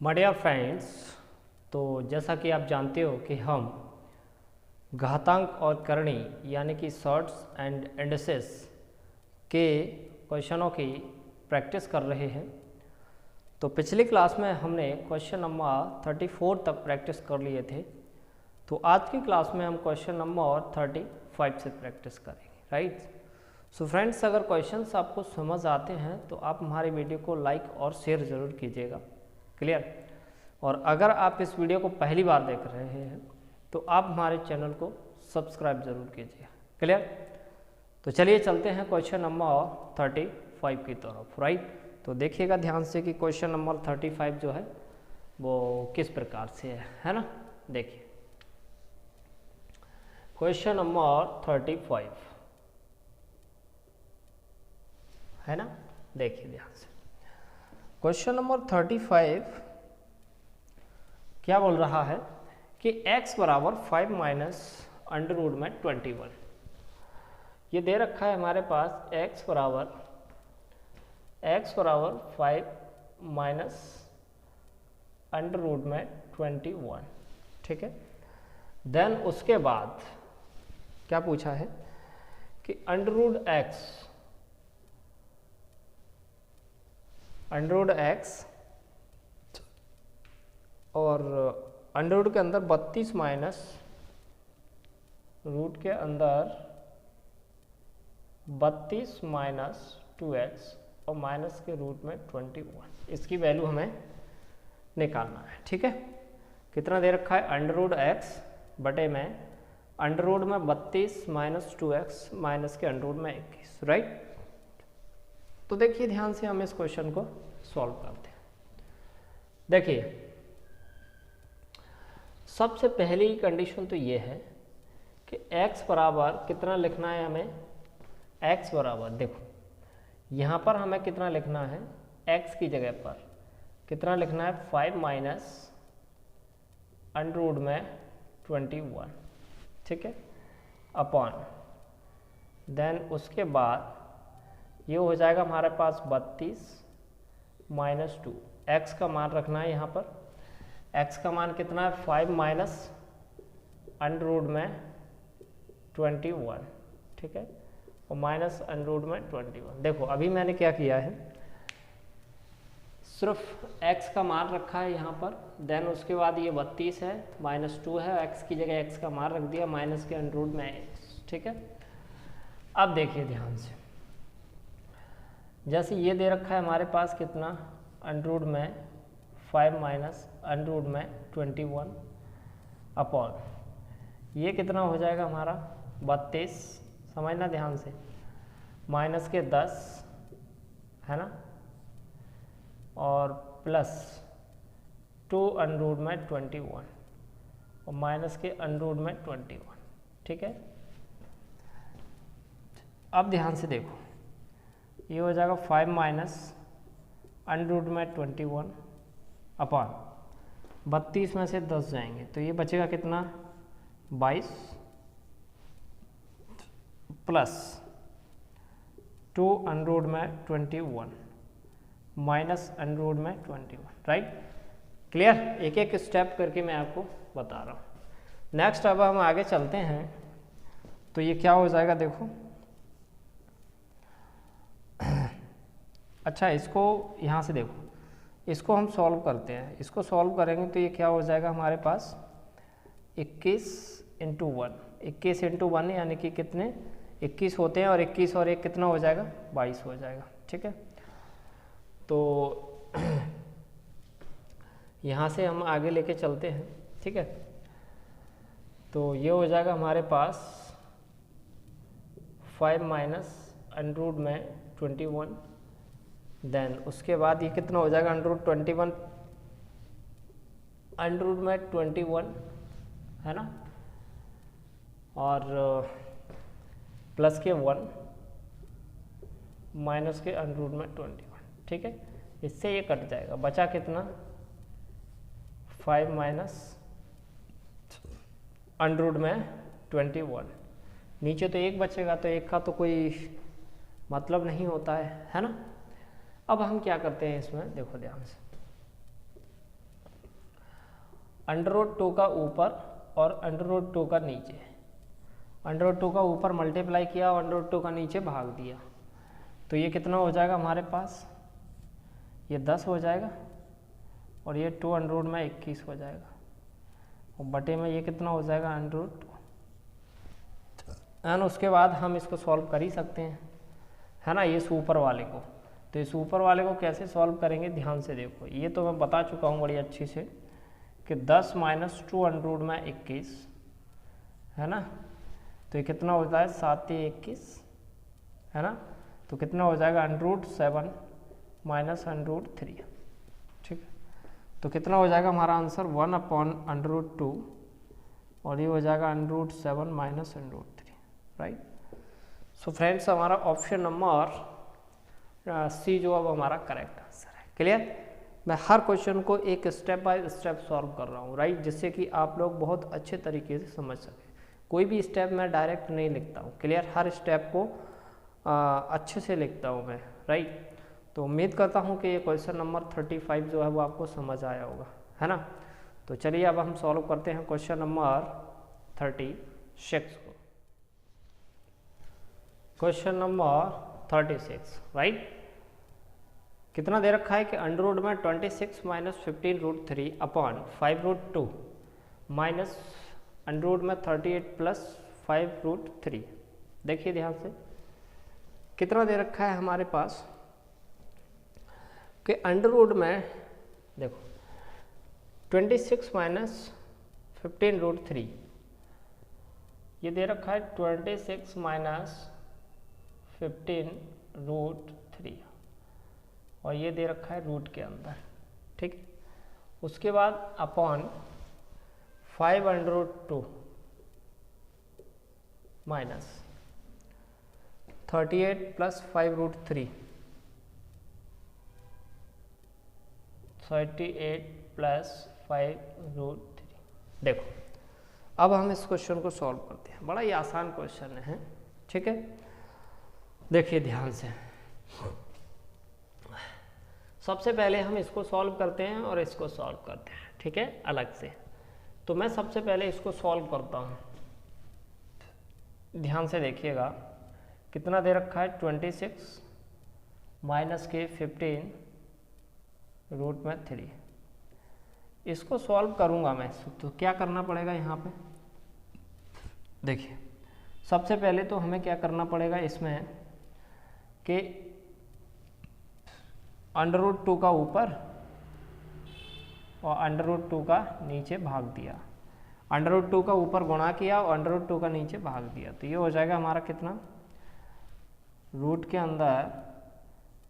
My dear friends, तो जैसा कि आप जानते हो कि हम घातांक और करणी यानी कि शॉर्ट्स एंड इंडिसेस के क्वेश्चनों की प्रैक्टिस कर रहे हैं। तो पिछली क्लास में हमने क्वेश्चन नंबर 34 तक प्रैक्टिस कर लिए थे। तो आज की क्लास में हम क्वेश्चन नंबर 35 से प्रैक्टिस करेंगे, राइट। सो फ्रेंड्स, अगर क्वेश्चंस आपको समझ आते हैं तो आप हमारी वीडियो को लाइक और शेयर ज़रूर कीजिएगा, क्लियर। और अगर आप इस वीडियो को पहली बार देख रहे हैं तो आप हमारे चैनल को सब्सक्राइब जरूर कीजिए, क्लियर। तो चलिए चलते हैं क्वेश्चन नंबर 35 की तरफ, राइट। तो देखिएगा ध्यान से कि क्वेश्चन नंबर 35 जो है वो किस प्रकार से है ना। देखिए क्वेश्चन नंबर 35 है ना। देखिए ध्यान से, क्वेश्चन नंबर 35 क्या बोल रहा है कि x बराबर 5 माइनस अंडर रूट में 21। ये दे रखा है हमारे पास x बराबर 5 माइनस अंडर रूट में 21, ठीक है। देन उसके बाद क्या पूछा है कि अंडर रूट x और अंडर रूट के अंदर 32 माइनस रूट के अंदर 32 माइनस 2x और माइनस के रूट में 21, इसकी वैल्यू हमें निकालना है, ठीक है। कितना दे रखा है, अंडर रूट x बटे में अंडर रूट में 32 माइनस 2x माइनस के अंडर रूट में 21, राइट। तो देखिए ध्यान से हम इस क्वेश्चन को सॉल्व करते हैं। देखिए सबसे पहली कंडीशन तो ये है कि x बराबर कितना लिखना है हमें, x बराबर देखो यहाँ पर हमें कितना लिखना है, x की जगह पर कितना लिखना है 5 माइनस अंडर रूट में 21, ठीक है, अपॉन देन उसके बाद ये हो जाएगा हमारे पास 32 माइनस 2, x का मान रखना है यहाँ पर। x का मान कितना है 5 माइनस अंडर रूट में 21, ठीक है, और माइनस अंडर रूट में 21। देखो अभी मैंने क्या किया है, सिर्फ x का मान रखा है यहाँ पर, देन उसके बाद ये 32 है माइनस 2 है, x की जगह x का मान रख दिया माइनस के अंडर रूट में x, ठीक है। अब देखिए ध्यान से, जैसे ये दे रखा है हमारे पास कितना अंडर रूट में 5 माइनस अंडर रूट में 21 अपॉन ये कितना हो जाएगा हमारा 32, समझना ध्यान से, माइनस के 10 है ना, और प्लस 2 अंडर रूट में 21 और माइनस के अंडर रूट में 21, ठीक है। अब ध्यान से देखो, ये हो जाएगा 5 माइनस अंडर रूट में 21 अपॉन 32 में से 10 जाएंगे तो ये बचेगा कितना 22 प्लस 2 अंडर रूट में 21 माइनस अंडर रूट में 21, राइट, क्लियर। एक एक स्टेप करके मैं आपको बता रहा हूँ। नेक्स्ट अब हम आगे चलते हैं तो ये क्या हो जाएगा देखो, अच्छा इसको यहाँ से देखो, इसको हम सॉल्व करते हैं। इसको सॉल्व करेंगे तो ये क्या हो जाएगा हमारे पास 21 इंटू 1, 21 इंटू 1 यानी कि कितने 21 होते हैं, और 21 और 1 कितना हो जाएगा 22 हो जाएगा, ठीक है। तो यहाँ से हम आगे लेके चलते हैं, ठीक है। तो ये हो जाएगा हमारे पास 5 माइनस अंडर रूट में 21, देन उसके बाद ये कितना हो जाएगा अंडर रूट में 21 है ना, और प्लस के 1 माइनस के अंडर रूट में 21, ठीक है। इससे ये कट जाएगा, बचा कितना 5 माइनस अंडर रूट में 21, नीचे तो 1 बचेगा तो 1 का तो कोई मतलब नहीं होता है ना। अब हम क्या करते हैं इसमें, देखो ध्यान से, अंडर रूट 2 का ऊपर और अंडर रूट 2 का नीचे। अंडर रूट 2 का ऊपर मल्टीप्लाई किया और अंडर रूट 2 का नीचे भाग दिया, तो ये कितना हो जाएगा हमारे पास, ये 10 हो जाएगा और ये 2 अंडर रूट में 21 हो जाएगा और बटे में ये कितना हो जाएगा अंडर रूट 2। एंड उसके बाद हम इसको सॉल्व कर ही सकते हैं, है ना, ये ऊपर वाले को। तो इस ऊपर वाले को कैसे सॉल्व करेंगे, ध्यान से देखो। ये तो मैं बता चुका हूँ बड़ी अच्छी से कि 10 माइनस 2 अंडर रूट में 21, है ना, तो ये कितना होता है 7 × 21, है ना, तो कितना हो जाएगा under root 7 minus under root 3। ठीक है, तो कितना हो जाएगा हमारा आंसर 1/√2 और ये हो जाएगा under root 7 minus under root 3, right. So friends, हमारा ऑप्शन नंबर सी जो अब हमारा करेक्ट आंसर है। क्लियर। मैं हर क्वेश्चन को एक स्टेप बाय स्टेप सॉल्व कर रहा हूँ, राइट, जिससे कि आप लोग बहुत अच्छे तरीके से समझ सकें। कोई भी स्टेप मैं डायरेक्ट नहीं लिखता हूँ, क्लियर, हर स्टेप को अच्छे से लिखता हूँ मैं, राइट। तो उम्मीद करता हूँ कि ये क्वेश्चन नंबर 35 जो है वो आपको समझ आया होगा, है ना। तो चलिए अब हम सॉल्व करते हैं क्वेश्चन नंबर 36 को। Question number 36, right. कितना दे रखा है कि अंडर रूट में 26 minus 15√3 upon 5√2 minus under root में 38 प्लस 5√3। देखिए ध्यान से, कितना दे रखा है हमारे पास कि अंडर रूट में देखो 26 माइनस 15√3, ये दे रखा है 26 माइनस 15√3 और ये दे रखा है रूट के अंदर, ठीक। उसके बाद अपॉन 5√2 माइनस 38 प्लस 5√3, 38 प्लस 5√3। देखो अब हम इस क्वेश्चन को सॉल्व करते हैं, बड़ा ही आसान क्वेश्चन है, ठीक है। देखिए ध्यान से, सबसे पहले हम इसको सॉल्व करते हैं और इसको सॉल्व करते हैं, ठीक है, अलग से। तो मैं सबसे पहले इसको सॉल्व करता हूँ, ध्यान से देखिएगा। कितना दे रखा है 26 माइनस के 15√3। इसको सॉल्व करूँगा मैं, तो क्या करना पड़ेगा यहाँ पे, देखिए सबसे पहले तो हमें क्या करना पड़ेगा इसमें कि अंडर रूट 2 का ऊपर और अंडर रूट 2 का नीचे भाग दिया, अंडर रूट 2 का ऊपर गुणा किया और अंडर रूट 2 का नीचे भाग दिया, तो ये हो जाएगा हमारा कितना, रूट के अंदर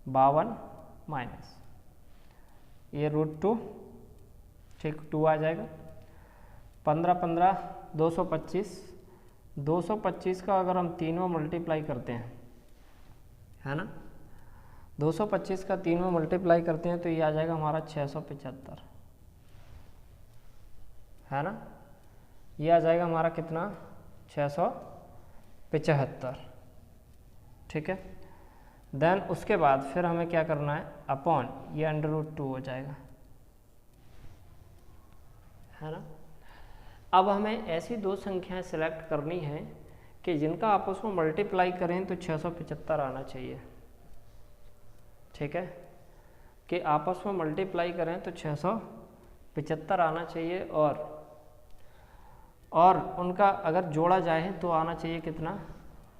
52 माइनस ये √2, ठीक, 2 आ जाएगा, 15 15 225, 225 का अगर हम 3 में मल्टीप्लाई करते हैं, है ना, 225 का 3 में मल्टीप्लाई करते हैं तो ये आ जाएगा हमारा 675, है ना, ये आ जाएगा हमारा कितना 675, ठीक है। देन उसके बाद फिर हमें क्या करना है, अपॉन ये अंडर रूट 2 हो जाएगा, है ना। अब हमें ऐसी दो संख्याएं सिलेक्ट करनी है कि जिनका आपस में मल्टीप्लाई करें तो 675 आना चाहिए, ठीक है, कि आपस में मल्टीप्लाई करें तो 675 आना चाहिए और उनका अगर जोड़ा जाए तो आना चाहिए कितना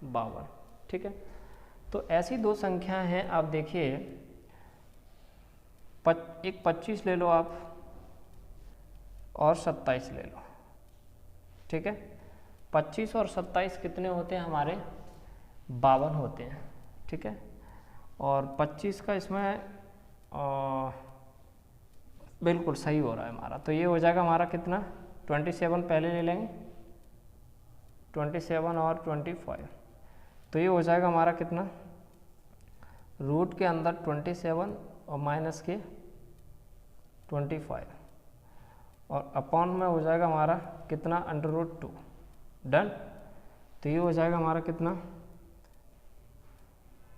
52, ठीक है। तो ऐसी दो संख्या हैं, आप देखिए एक 25 ले लो आप और 27 ले लो, ठीक है। 25 और 27 कितने होते हैं हमारे 52 होते हैं, ठीक है। और 25 का इसमें बिल्कुल सही हो रहा है हमारा, तो ये हो जाएगा हमारा कितना 27 पहले ले लेंगे, 27 और 25, तो ये हो जाएगा हमारा कितना रूट के अंदर 27 और माइनस के 25 और अपॉन में हो जाएगा हमारा कितना अंडर रूट 2, डन। तो ये हो जाएगा हमारा कितना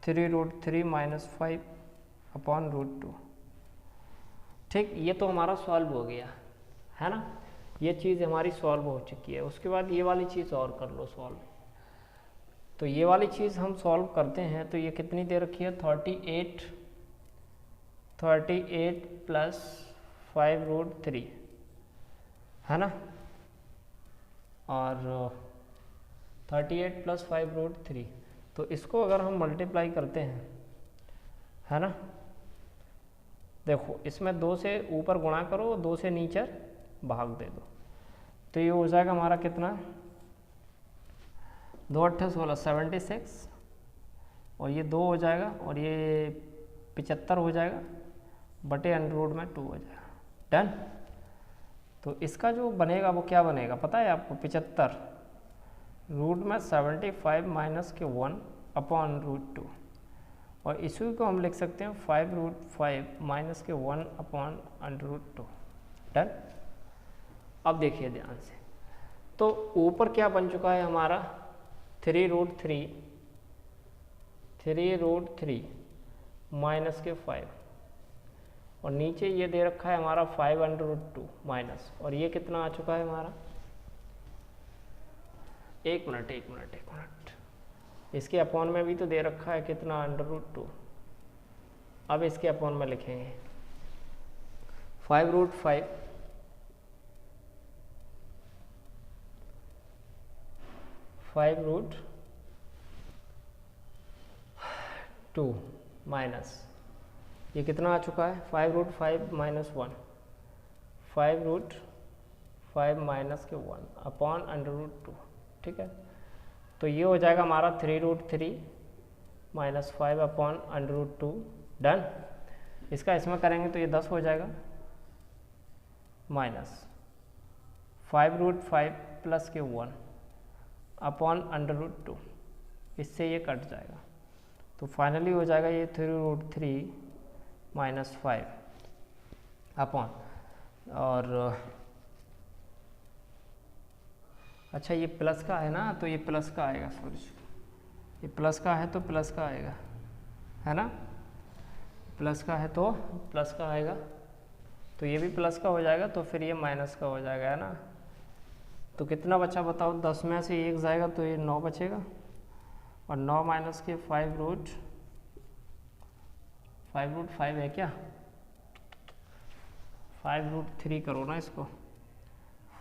3√3 माइनस 5 अपॉन √2, ठीक। ये तो हमारा सॉल्व हो गया, है ना। ये चीज़ हमारी सॉल्व हो चुकी है। उसके बाद ये वाली चीज़ और कर लो सॉल्व। तो ये वाली चीज़ हम सॉल्व करते हैं तो ये कितनी दे रखी है 38 प्लस 5√3 है ना, और 38 प्लस 5√3। तो इसको अगर हम मल्टीप्लाई करते हैं है ना, देखो इसमें 2 से ऊपर गुणा करो, 2 से नीचे भाग दे दो, तो ये हो जाएगा हमारा कितना 2 8 16 76, और ये 2 हो जाएगा और ये 75 हो जाएगा बटे √2 में 2 हो जाएगा। डन। तो इसका जो बनेगा वो क्या बनेगा पता है आपको, 75 रूट में 75 माइनस के 1 अपॉन √2, और इसी को हम लिख सकते हैं 5√5 माइनस के 1 अपॉन √2। डन। अब देखिए ध्यान से, तो ऊपर क्या बन चुका है हमारा 3√3 माइनस के 5, और नीचे ये दे रखा है हमारा 5√2 माइनस, और ये कितना आ चुका है हमारा, एक मिनट इसके अपॉन में भी तो दे रखा है कितना √2। अब इसके अपॉन में लिखेंगे 5√2 माइनस ये कितना आ चुका है 5√5 माइनस 1, 5√5 माइनस के 1 अपॉन √2। ठीक है, तो ये हो जाएगा हमारा 3√3 माइनस 5 अपॉन √2। डन। इसका इसमें करेंगे तो ये 10 हो जाएगा, माइनस 5√5 प्लस के 1 अपॉन √2, इससे ये कट जाएगा, तो फाइनली हो जाएगा ये 3√3 माइनस 5 अपॉन, और अच्छा ये प्लस का है ना, तो ये प्लस का आएगा, सॉरी ये प्लस का है तो प्लस का आएगा है ना, प्लस का है तो प्लस का आएगा, तो ये भी प्लस का हो जाएगा, तो फिर ये माइनस का हो जाएगा है ना। तो कितना बचा बताओ, 10 में से 1 जाएगा तो ये 9 बचेगा, और 9 माइनस के 5√5 है क्या, 5√3 करो ना इसको,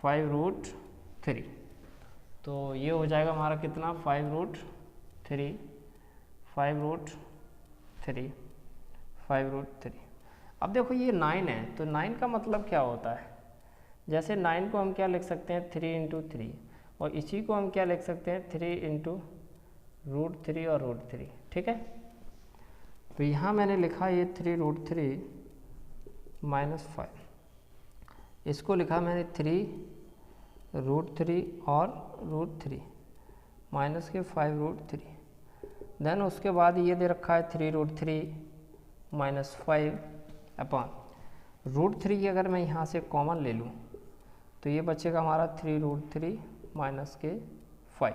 5√3, तो ये हो जाएगा हमारा कितना 5√3। अब देखो ये 9 है, तो 9 का मतलब क्या होता है, जैसे 9 को हम क्या लिख सकते हैं 3 × 3, और इसी को हम क्या लिख सकते हैं 3 × √3 और √3। ठीक है, तो यहाँ मैंने लिखा ये 3√3 माइनस 5, इसको लिखा मैंने 3√3 और √3 माइनस के 5√3। देन उसके बाद ये दे रखा है 3√3 माइनस 5 अपॉन √3 अगर मैं यहाँ से कॉमन ले लूँ तो ये बचेगा हमारा 3√3 माइनस के 5।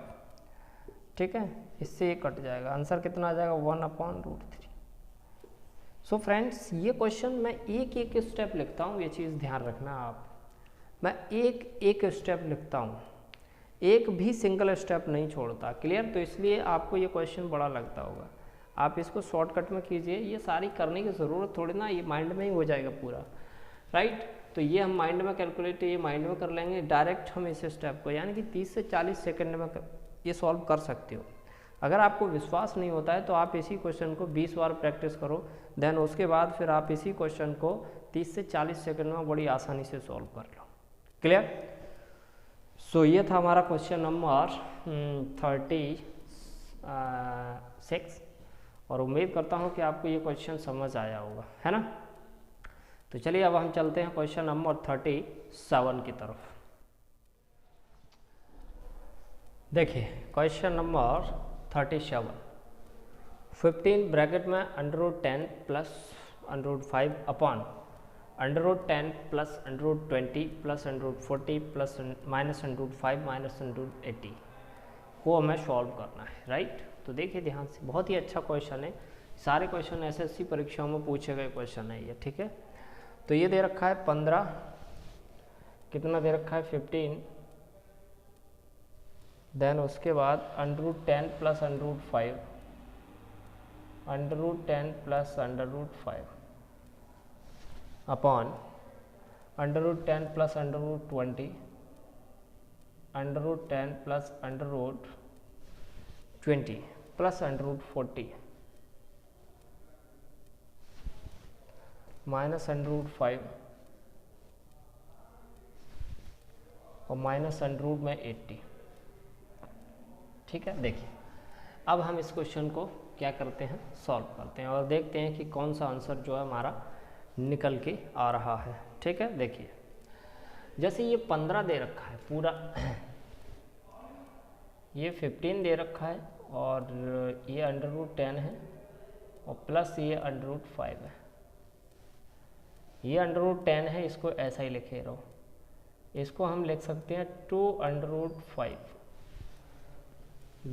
ठीक है, इससे ये कट जाएगा, आंसर कितना आ जाएगा 1/√3। सो फ्रेंड्स, ये क्वेश्चन मैं एक एक स्टेप लिखता हूँ, ये चीज़ ध्यान रखना आप, मैं एक एक स्टेप लिखता हूँ, एक भी सिंगल स्टेप नहीं छोड़ता। क्लियर? तो इसलिए आपको ये क्वेश्चन बड़ा लगता होगा, आप इसको शॉर्टकट में कीजिए, ये सारी करने की ज़रूरत थोड़ी ना, ये माइंड में ही हो जाएगा पूरा, राइट। तो ये हम माइंड में कैलकुलेट, ये माइंड में कर लेंगे डायरेक्ट हम इस स्टेप को, यानी कि 30 से 40 सेकंड में ये सॉल्व कर सकते हो। अगर आपको विश्वास नहीं होता है तो आप इसी क्वेश्चन को 20 बार प्रैक्टिस करो, देन उसके बाद फिर आप इसी क्वेश्चन को 30 से 40 सेकंड में बड़ी आसानी से सॉल्व कर लो। क्लियर? सो ये था हमारा क्वेश्चन नंबर 36, और उम्मीद करता हूँ कि आपको ये क्वेश्चन समझ आया होगा, है ना। तो चलिए अब हम चलते हैं क्वेश्चन नंबर 37 की तरफ। देखिए क्वेश्चन नंबर 37, 15 ब्रैकेट में √10 plus √5 upon √10 plus √20 plus √40 plus minus √5 minus √80 को हमें सॉल्व करना है, राइट। तो देखिए ध्यान से, बहुत ही अच्छा क्वेश्चन है, सारे क्वेश्चन एसएससी परीक्षाओं में पूछे गए क्वेश्चन है ये, ठीक है। तो ये दे रखा है 15 कितना दे रखा है 15, देन उसके बाद √10 plus √5, √10 plus √5 upon √10 plus √20, √10 plus √20 plus √40 minus √5 और माइनस √80। ठीक है, देखिए अब हम इस क्वेश्चन को क्या करते हैं, सॉल्व करते हैं और देखते हैं कि कौन सा आंसर जो है हमारा निकल के आ रहा है। ठीक है, देखिए जैसे ये 15 दे रखा है पूरा, ये 15 दे रखा है और ये √10 है और प्लस ये √5 है। ये √10 है, इसको ऐसा ही लिखे रहो, इसको हम लिख सकते हैं 2√5,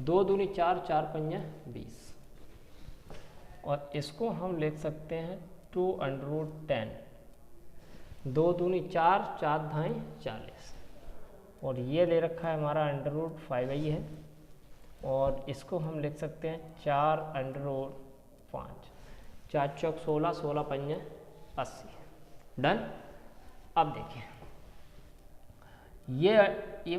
2 दूनी 4, 4 पंजा 20, और इसको हम लिख सकते हैं 2√10, 2 दूनी 4, 4 धाई 40, और ये ले रखा है हमारा √5 ही है, और इसको हम लिख सकते हैं 4√5, 4 चौक 16, 16 पंजा 80। डन। अब देखिए ये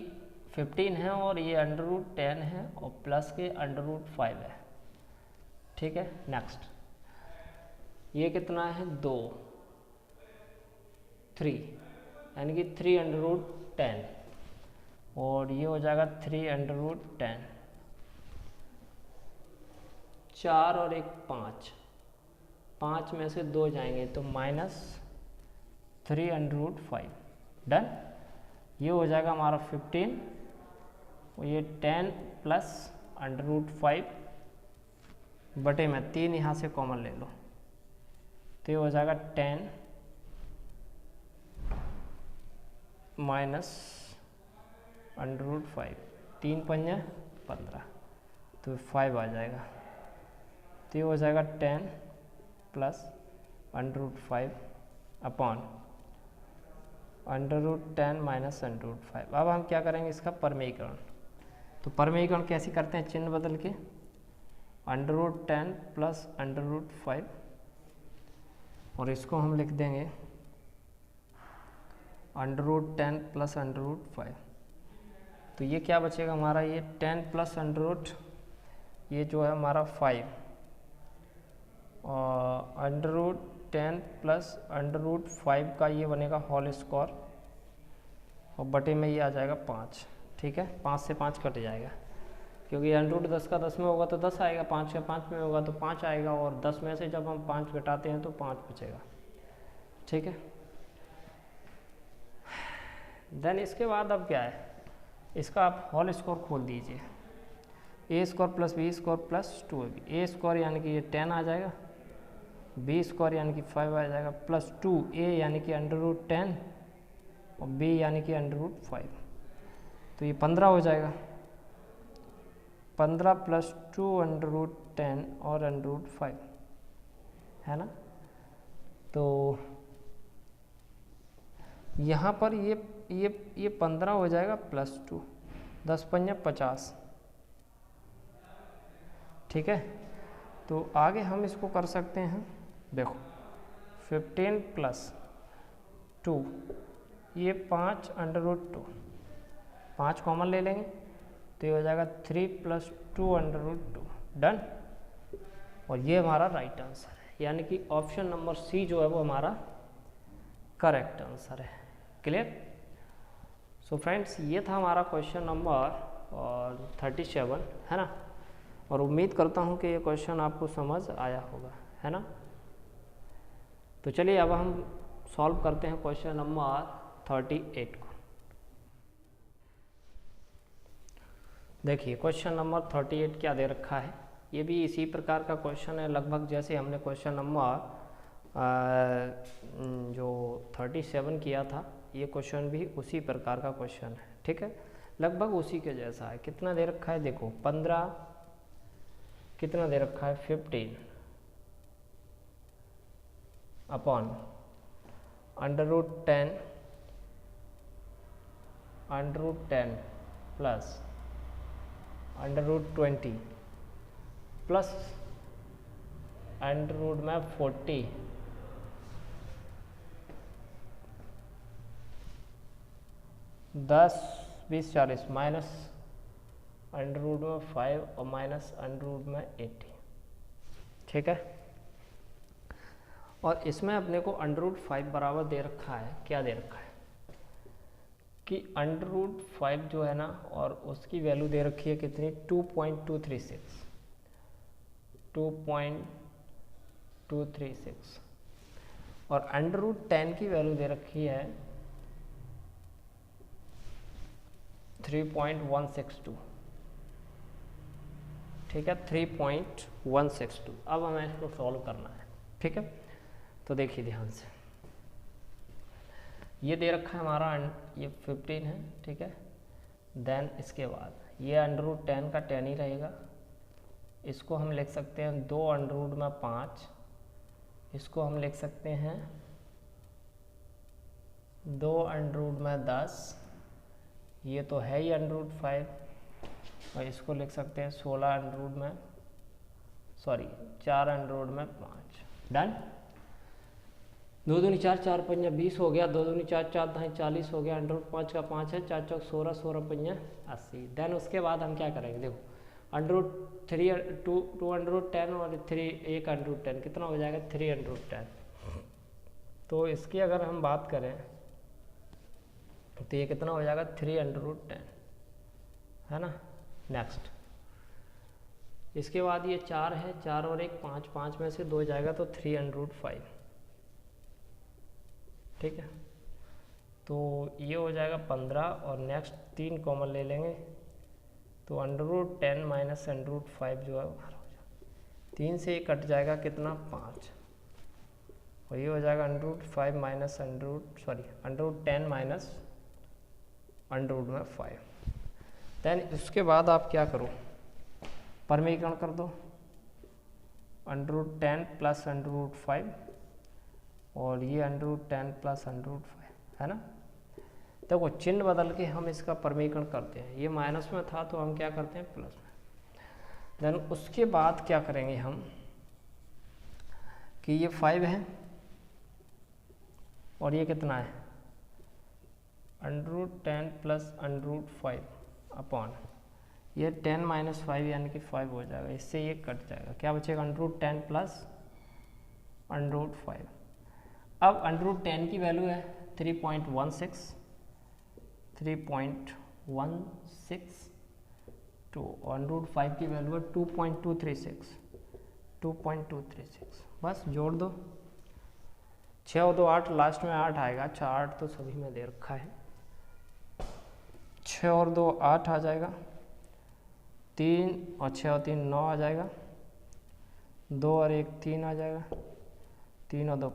15 है और ये √10 है और प्लस के √5 है। ठीक है, नेक्स्ट ये कितना है 2, 3 यानी कि 3√10 और ये हो जाएगा 3√10, 4 और 1 5, 5 में से 2 जाएंगे तो माइनस 3/5। डन। ये हो जाएगा हमारा 15 और ये 10 प्लस √5 बटे में 3 यहाँ से कॉमन ले लो तो ये हो जाएगा 10 माइनस √5, 3 पंजा 15 तो 5 आ जाएगा, तो ये हो जाएगा 10 प्लस √5 अपॉन √10 माइनस √5। अब हम क्या करेंगे इसका परमेयीकरण, तो परमेयीकरण कैसे करते हैं, चिन्ह बदल के √10 प्लस √5 और इसको हम लिख देंगे √10 प्लस √5, तो ये क्या बचेगा हमारा, ये 10 प्लस ये जो है हमारा 5 और √10 प्लस √5 का ये बनेगा होल स्क्वायर और बटे में ये आ जाएगा 5। ठीक है, 5 से 5 कट जाएगा क्योंकि √10 का 10 में होगा तो 10 आएगा, 5 का 5 में होगा तो 5 आएगा, और 10 में से जब हम 5 घटाते हैं तो 5 बचेगा। ठीक है, देन इसके बाद अब क्या है, इसका आप होल स्क्वायर खोल दीजिए, a square plus b square plus 2ab, a square यानी कि ये 10 आ जाएगा, b स्क्वायर यानी कि 5 आ जाएगा, प्लस 2a यानी कि √10 और b यानी कि √5, तो ये 15 हो जाएगा, 15 प्लस 2 √10 और √5 है ना। तो यहाँ पर ये 15 हो जाएगा प्लस 2, 10 पंजा 50। ठीक है, तो आगे हम इसको कर सकते हैं, देखो 15 प्लस 2, ये 5 √2, 5 कॉमन ले लेंगे तो ये हो जाएगा 3 प्लस 2 डन। और ये हमारा राइट आंसर है, यानी कि ऑप्शन नंबर सी जो है वो हमारा करेक्ट आंसर है। क्लियर। सो फ्रेंड्स, ये था हमारा क्वेश्चन नंबर 37 है ना, और उम्मीद करता हूँ कि ये क्वेश्चन आपको समझ आया होगा, है ना। तो चलिए अब हम सॉल्व करते हैं क्वेश्चन नंबर 38 को। देखिए क्वेश्चन नंबर 38 क्या दे रखा है, ये भी इसी प्रकार का क्वेश्चन है लगभग जैसे हमने क्वेश्चन नंबर जो 37 किया था, ये क्वेश्चन भी उसी प्रकार का क्वेश्चन है। ठीक है, लगभग उसी के जैसा है। कितना दे रखा है, देखो 15, कितना दे रखा है 15 अपॉन √10 √10 प्लस √20 प्लस √40 10, 20, 40 माइनस √5 और माइनस √80, ठीक है। और इसमें अपने को √5 बराबर दे रखा है, क्या दे रखा है कि √5 जो है ना, और उसकी वैल्यू दे रखी है कितनी, 2.236 और √10 की वैल्यू दे रखी है 3.162, ठीक है, 3.162। अब हमें इसको सॉल्व करना है, ठीक है। तो देखिए ध्यान से, ये दे रखा है हमारा, ये 15 है, ठीक है। देन इसके बाद ये √10 का 10 ही रहेगा, इसको हम लिख सकते हैं 2√5, इसको हम लिख सकते हैं 2√10, ये तो है ही √5, और इसको लिख सकते हैं 4√5। डन। 2 दूनी 4, 4 पंजा 20 हो गया, 2 दूनी 4, 4 दाएँ 40 हो गया, √5 का 5 है, 4 चौक 16, 16 पंजा 80। देन उसके बाद हम क्या करेंगे, देखो √210 और 1 √10 कितना हो जाएगा, 310। तो इसकी अगर हम बात करें तो ये कितना हो जाएगा, 310, है ना। नेक्स्ट इसके बाद ये 4 है, 4 और 1 5, 5 में से 2 जाएगा तो 305, ठीक है। तो ये हो जाएगा 15, और नेक्स्ट 3 कॉमन ले लेंगे तो √10 माइनस √5 जो है वो 3 से कट जाएगा कितना, 5, और ये हो जाएगा √5 माइनस √10 माइनस √5। देन उसके बाद आप क्या करो, परमीकरण कर दो, √10 प्लस √5 और ये √10 प्लस √5, है ना। देखो चिन्ह बदल के हम इसका परमीकरण करते हैं, ये माइनस में था तो हम क्या करते हैं, प्लस में। देन उसके बाद क्या करेंगे हम कि ये 5 है और ये कितना है, √10 प्लस √5 अपॉन ये 10 माइनस 5 यानी कि 5 हो जाएगा, इससे ये कट जाएगा, क्या बचेगा, √10 प्लस √5। अब √10 की वैल्यू है 3.16 तो √5 की वैल्यू है 2.236, बस जोड़ दो, 6 और 2 8, लास्ट में 8 आएगा। अच्छा 8 तो सभी में दे रखा है, 6 और 2 8 आ जाएगा, 3 और 6 और 3 9 आ जाएगा, 2 और 1 3 आ जाएगा, 3 और 2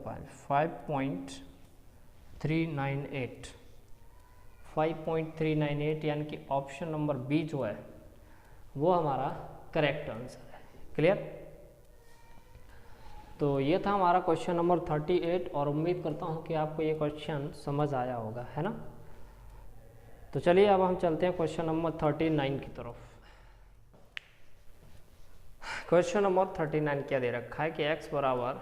5.398 यानी कि ऑप्शन नंबर बी जो है वो हमारा करेक्ट आंसर है। क्लियर। तो ये था हमारा क्वेश्चन नंबर 38 और उम्मीद करता हूँ कि आपको ये क्वेश्चन समझ आया होगा, है ना। तो चलिए अब हम चलते हैं क्वेश्चन नंबर 39 की तरफ। क्वेश्चन नंबर 39 क्या दे रखा है कि x बराबर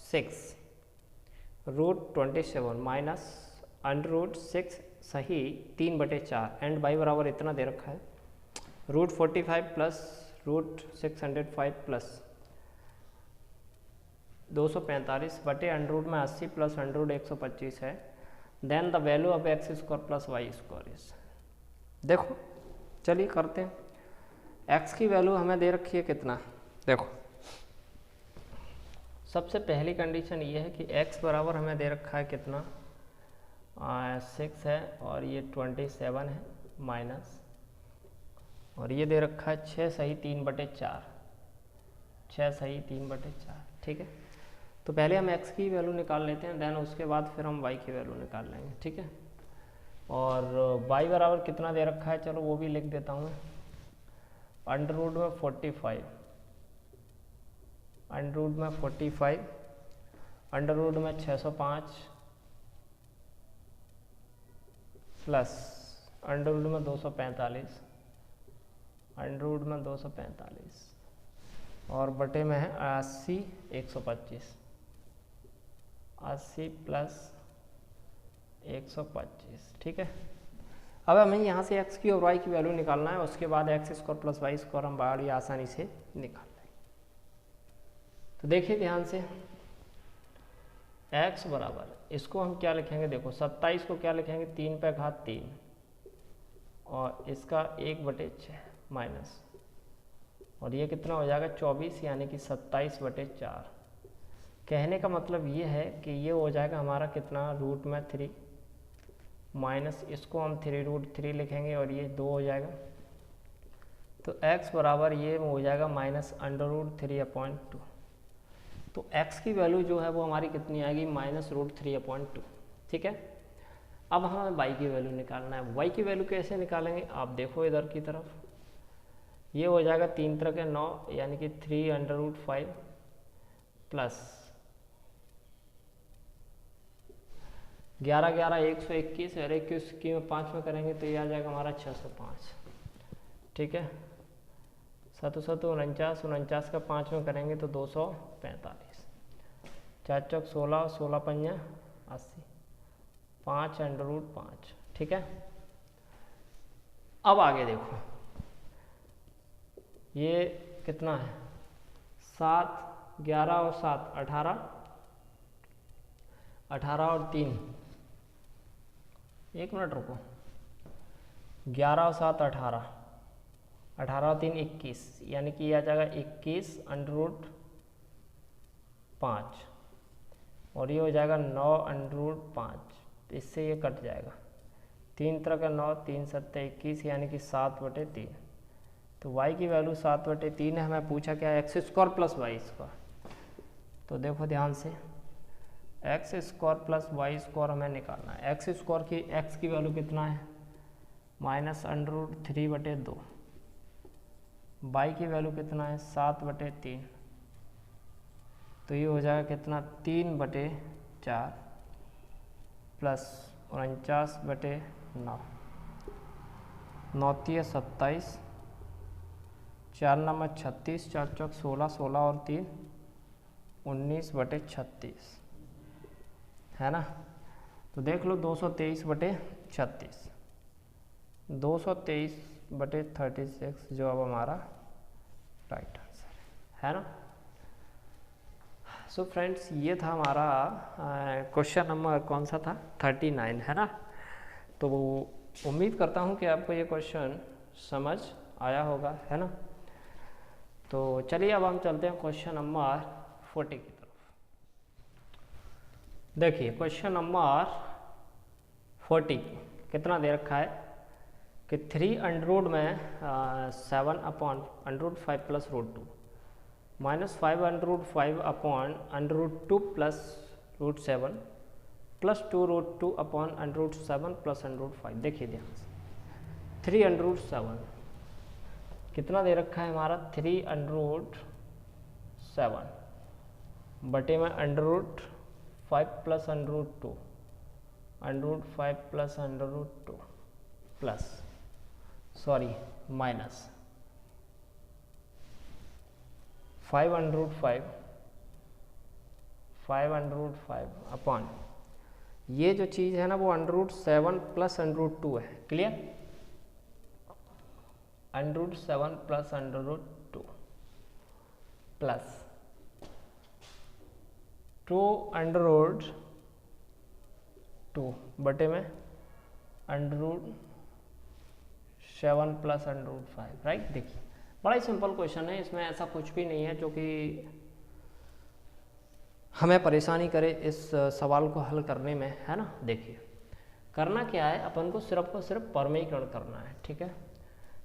6√27 माइनस √6 सही 3/4 एंड y बराबर इतना दे रखा है √45 प्लस √605 प्लस 245 बटे अंडर में 80 प्लस अंडर 125 है। Then the value of x square plus y square is. देखो चलिए करते हैं। एक्स की वैल्यू हमें दे रखी है कितना, देखो सबसे पहली कंडीशन ये है कि x बराबर हमें दे रखा है कितना 6 है और ये 27 है माइनस, और ये दे रखा है 6 सही 3/4, 6 सही 3/4। ठीक है, तो पहले हम x की वैल्यू निकाल लेते हैं, देन उसके बाद फिर हम y की वैल्यू निकाल लेंगे। ठीक है, और y बराबर कितना दे रखा है, चलो वो भी लिख देता हूँ मैं। अंडर रूट में 45, अंडर रूट में 45, अंडर रूट में 605 प्लस अंडर रूट में 245, अंडर रूट में 245 और बटे में है 80 125, 80 प्लस 125, ठीक है। अब हमें यहाँ से x की और y की वैल्यू निकालना है, उसके बाद x square plus y square हम बड़ी आसानी से निकाल लेंगे। तो देखिए ध्यान से, x बराबर, इसको हम क्या लिखेंगे, देखो 27 को क्या लिखेंगे, 3 पे घात 3 और इसका 1/6 माइनस, और ये कितना हो जाएगा 24, यानी कि 27/4। कहने का मतलब ये है कि ये हो जाएगा हमारा कितना, रूट में 3 माइनस इसको हम 3√3 लिखेंगे और ये 2 हो जाएगा। तो x बराबर ये हो जाएगा माइनस √3/2। तो x की वैल्यू जो है वो हमारी कितनी आएगी, -√3/2, ठीक है। अब हमें y की वैल्यू निकालना है। y की वैल्यू कैसे निकालेंगे, आप देखो इधर की तरफ, ये हो जाएगा 3 तरह के 9, यानी कि 3√5 प्लस 11 11 121 और 21 की में 5 में करेंगे तो ये आ जाएगा हमारा 605, ठीक है। 7 7 49, 49 का 5 में करेंगे तो 245, 4 चौक 16, 16 पंजा 80, 5√5, ठीक है। अब आगे देखो, ये कितना है, 7 11 और 7 18, 18 और 3, 1 मिनट रुको, 11 और 7 18, 18 और 3 21, यानी कि ये आ जाएगा 21√5 और ये हो जाएगा 9√5, तो इससे ये कट जाएगा, 3 तरह का 9, 3 7 21, यानी कि 7/3। तो y की वैल्यू 7/3 है। हमें पूछा क्या है, x² प्लस वाई स्क्वायर। तो देखो ध्यान से, x² प्लस वाई स्क्वायर हमें निकालना है। x² की x की वैल्यू कितना है, -√3/2, y की वैल्यू कितना है 7/3, तो ये हो जाएगा कितना 3/4 प्लस 49/9, 9 × 27, 4 9 36, 4 चौक 16, 16 और 3 19/36, है ना। तो देख लो 223/36, 223/36 जो अब हमारा राइट आंसर है ना। सो फ्रेंड्स, ये था हमारा क्वेश्चन नंबर कौन सा था, 39, है ना। तो उम्मीद करता हूँ कि आपको ये क्वेश्चन समझ आया होगा, है ना। तो चलिए अब हम चलते हैं क्वेश्चन नंबर 40 की तरफ। देखिए क्वेश्चन नंबर 40 कितना दे रखा है कि 3 में 7/√5 प्लस √2 -5/√5/√2 प्लस √7 प्लस 2√2/√7 प्लस √5। देखिए ध्यान से, 3√7 कितना दे रखा है हमारा, 3√7 बटे में √5 plus √2, √5 plus √2 plus minus 5/5 upon ये जो चीज़ है ना वो √7 प्लस √2 है, क्लियर, √7 प्लस √2 प्लस 2√2 बटे में √7 प्लस √5, राइट। देखिए बड़ा ही सिंपल क्वेश्चन है, इसमें ऐसा कुछ भी नहीं है जो कि हमें परेशानी करे इस सवाल को हल करने में, है ना। देखिए करना क्या है, अपन को सिर्फ परमीकरण करना है, ठीक है।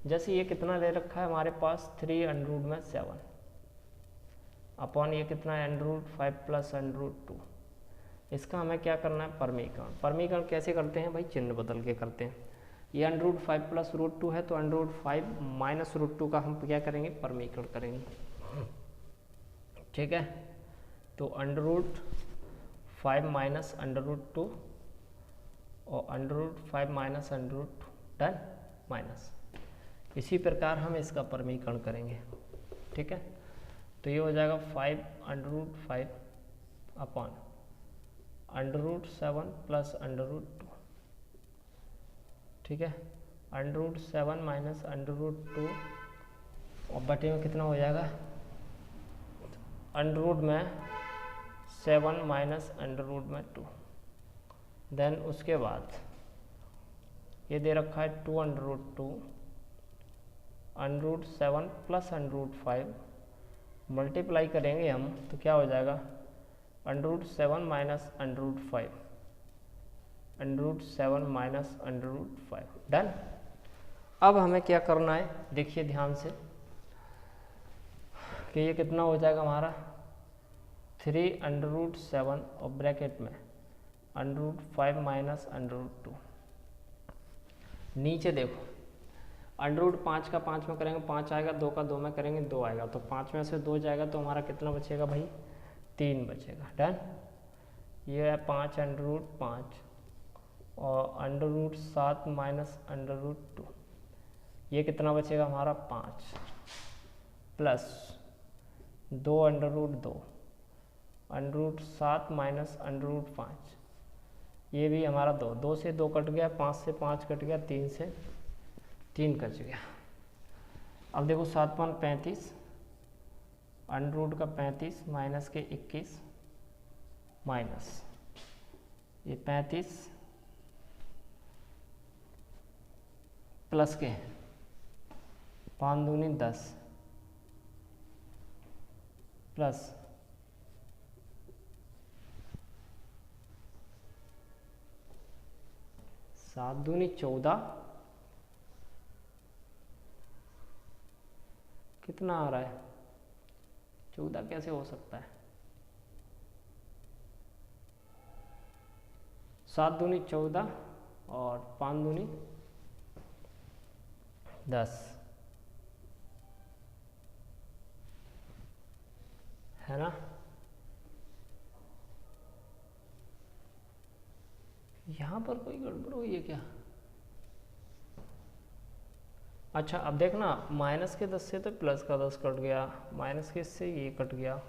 जैसे ये कितना ले रखा है हमारे पास, 3√7 अपॉन ये कितना है √5 प्लस √2, इसका हमें क्या करना है, परमीकरण। परमीकरण कैसे करते हैं भाई, चिन्ह बदल के करते हैं। ये √5 प्लस √2 है तो √5 माइनस √2 का हम क्या करेंगे, परमीकरण करेंगे, ठीक है। तो √5 माइनस √2 और √5 माइनस √2 डन, माइनस। इसी प्रकार हम इसका परमीकरण करेंगे, ठीक है। तो ये हो जाएगा 5√5 अपॉन √7 प्लस √2, ठीक है। √7 माइनस √2 और बटे में कितना हो जाएगा, अंडर में 7 माइनस √में 2। देन उसके बाद ये दे रखा है 2√2 √7 प्लस √5 मल्टीप्लाई करेंगे हम तो क्या हो जाएगा, √7 माइनस √5, √7 माइनस √5, डन। अब हमें क्या करना है, देखिए ध्यान से कि ये कितना हो जाएगा हमारा 3√7 और ब्रैकेट में √5 माइनस √2। नीचे देखो √5 का 5 में करेंगे 5 आएगा, 2 का 2 में करेंगे 2 आएगा, तो 5 में से 2 जाएगा तो हमारा कितना बचेगा भाई, 3 बचेगा, डन। ये है 5√5 और √7 माइनस √2, ये कितना बचेगा हमारा 5 प्लस 2√2 √7 माइनस √5, ये भी हमारा 2, 2 से 2 कट गया, 5 से 5 कट गया, 3 से 3 कट गया। अब देखो 7 पाँच 35, √ का 35 माइनस के 21 माइनस ये 35 प्लस के 5 दूनी 10 प्लस 7 दूनी 14, कितना आ रहा है 14 कैसे हो सकता है, 7 दूनी 14 और 5 दूनी 10, है ना। यहाँ पर कोई गड़बड़ हुई है क्या, अच्छा अब देखना माइनस के 10 से तो प्लस का 10 कट गया, माइनस के इससे ये कट गया,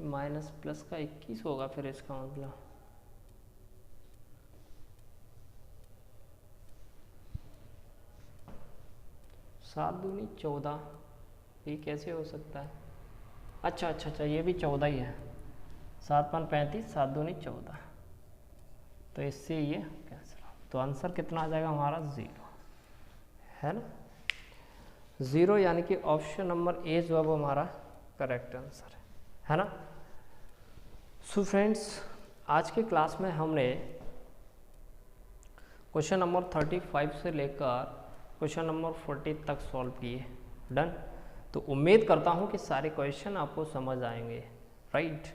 माइनस प्लस का 21 होगा फिर इसका मतलब, सात दूनी 14, ये कैसे हो सकता है, अच्छा अच्छा अच्छा ये भी 14 ही है, 7 पाँच 35, 7 दूनी 14, तो इससे ये कैंसिल, तो आंसर कितना आ जाएगा हमारा 0, है ना। 0 यानी कि ऑप्शन नंबर ए जो है वो हमारा करेक्ट आंसर है ना। सो फ्रेंड्स आज के क्लास में हमने क्वेश्चन नंबर 35 से लेकर क्वेश्चन नंबर 40 तक सॉल्व किए, डन। तो उम्मीद करता हूँ कि सारे क्वेश्चन आपको समझ आएंगे, राइट।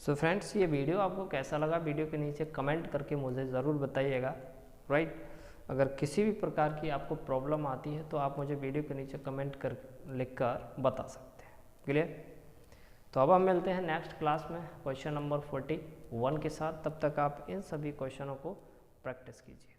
सो फ्रेंड्स ये वीडियो आपको कैसा लगा, वीडियो के नीचे कमेंट करके मुझे ज़रूर बताइएगा, राइट। अगर किसी भी प्रकार की आपको प्रॉब्लम आती है तो आप मुझे वीडियो के नीचे कमेंट कर लिख कर बता सकते हैं, क्लियर। तो अब हम मिलते हैं नेक्स्ट क्लास में क्वेश्चन नंबर 41 के साथ, तब तक आप इन सभी क्वेश्चनों को प्रैक्टिस कीजिए।